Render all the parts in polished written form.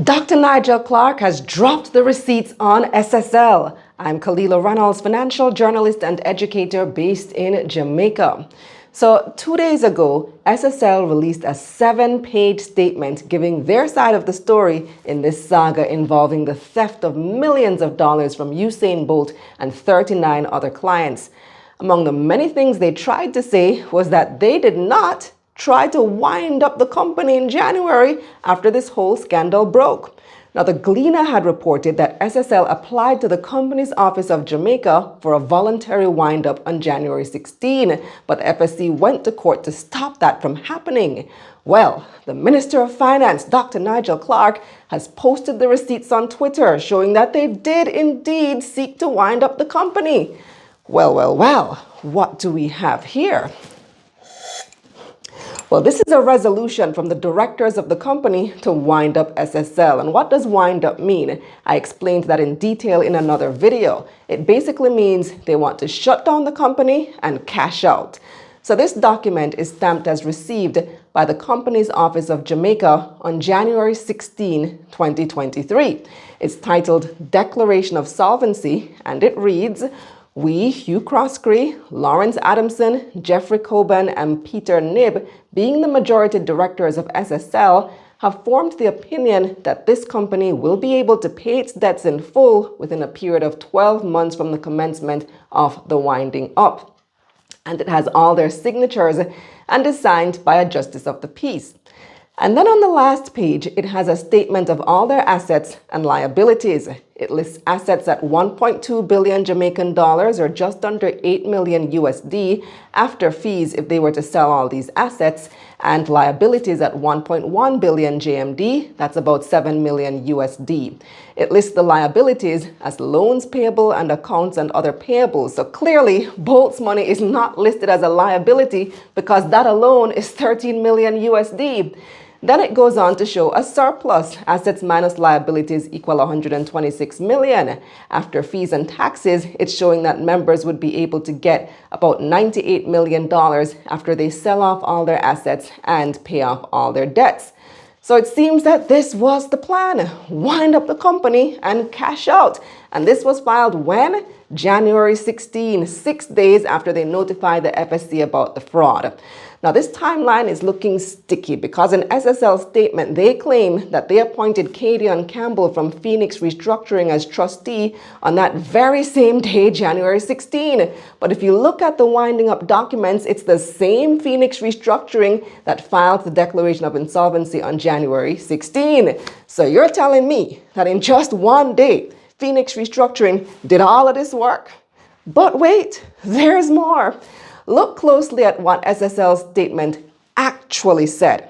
Dr. Nigel Clarke has dropped the receipts on SSL. I'm Kalila Reynolds, financial journalist and educator based in Jamaica. So 2 days ago, SSL released a 7-page statement giving their side of the story in this saga involving the theft of millions of dollars from Usain Bolt and 39 other clients. Among the many things they tried to say was that they did not try to wind up the company in January after this whole scandal broke. Now, the Gleaner had reported that SSL applied to the Companies Office of Jamaica for a voluntary wind-up on January 16, but the FSC went to court to stop that from happening. Well, the Minister of Finance, Dr. Nigel Clarke, has posted the receipts on Twitter showing that they did indeed seek to wind up the company. Well, what do we have here? Well, this is a resolution from the directors of the company to wind up SSL. And what does wind up mean? I explained that in detail in another video. It basically means they want to shut down the company and cash out. So this document is stamped as received by the Companies Office of Jamaica on January 16, 2023. It's titled Declaration of Solvency, and it reads, "We, Hugh Croskrey, Lawrence Adamson, Jeffrey Coben, and Peter Knibb, being the majority directors of SSL, have formed the opinion that this company will be able to pay its debts in full within a period of 12 months from the commencement of the winding up." And it has all their signatures and is signed by a justice of the peace. And then on the last page, it has a statement of all their assets and liabilities. It lists assets at 1.2 billion Jamaican dollars, or just under 8 million USD after fees if they were to sell all these assets, and liabilities at 1.1 billion JMD, that's about 7 million USD. It lists the liabilities as loans payable and accounts and other payables. So clearly, Bolt's money is not listed as a liability because that alone is 13 million USD. Then it goes on to show a surplus. Assets minus liabilities equal 126 million. After fees and taxes, it's showing that members would be able to get about $98 million after they sell off all their assets and pay off all their debts. So it seems that this was the plan: wind up the company and cash out. And this was filed when? January 16, 6 days after they notified the FSC about the fraud. Now, this timeline is looking sticky because in SSL statement, they claim that they appointed Cadian Campbell from Phoenix Restructuring as trustee on that very same day, January 16. But if you look at the winding up documents, it's the same Phoenix Restructuring that filed the declaration of insolvency on January 16. So you're telling me that in just one day, Phoenix Restructuring did all of this work? But wait, there's more. Look closely at what SSL's statement actually said.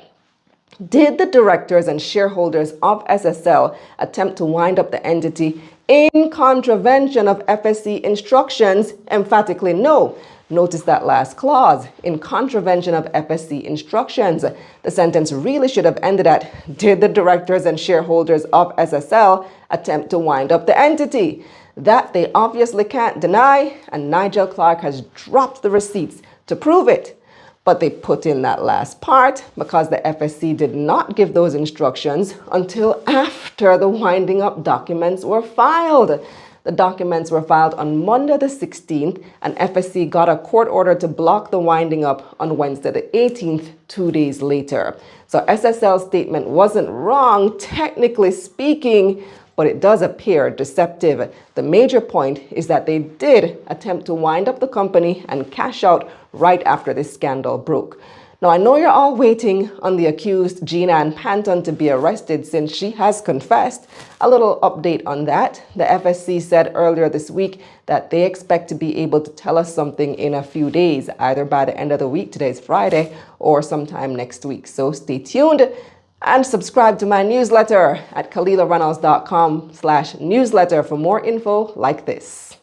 Did the directors and shareholders of SSL attempt to wind up the entity in contravention of FSC instructions? Emphatically no. Notice that last clause, in contravention of FSC instructions. The sentence really should have ended at, did the directors and shareholders of SSL attempt to wind up the entity? That they obviously can't deny, and Nigel Clarke has dropped the receipts to prove it. But they put in that last part because the FSC did not give those instructions until after the winding up documents were filed. The documents were filed on Monday the 16th, and FSC got a court order to block the winding up on Wednesday the 18th, 2 days later. So SSL's statement wasn't wrong, technically speaking, but it does appear deceptive. The major point is that they did attempt to wind up the company and cash out right after this scandal broke. Now, I know you're all waiting on the accused Jean Ann Panton to be arrested since she has confessed. A little update on that. The FSC said earlier this week that they expect to be able to tell us something in a few days, either by the end of the week, today's Friday, or sometime next week. So stay tuned. And subscribe to my newsletter at KalilaReynolds.com/newsletter for more info like this.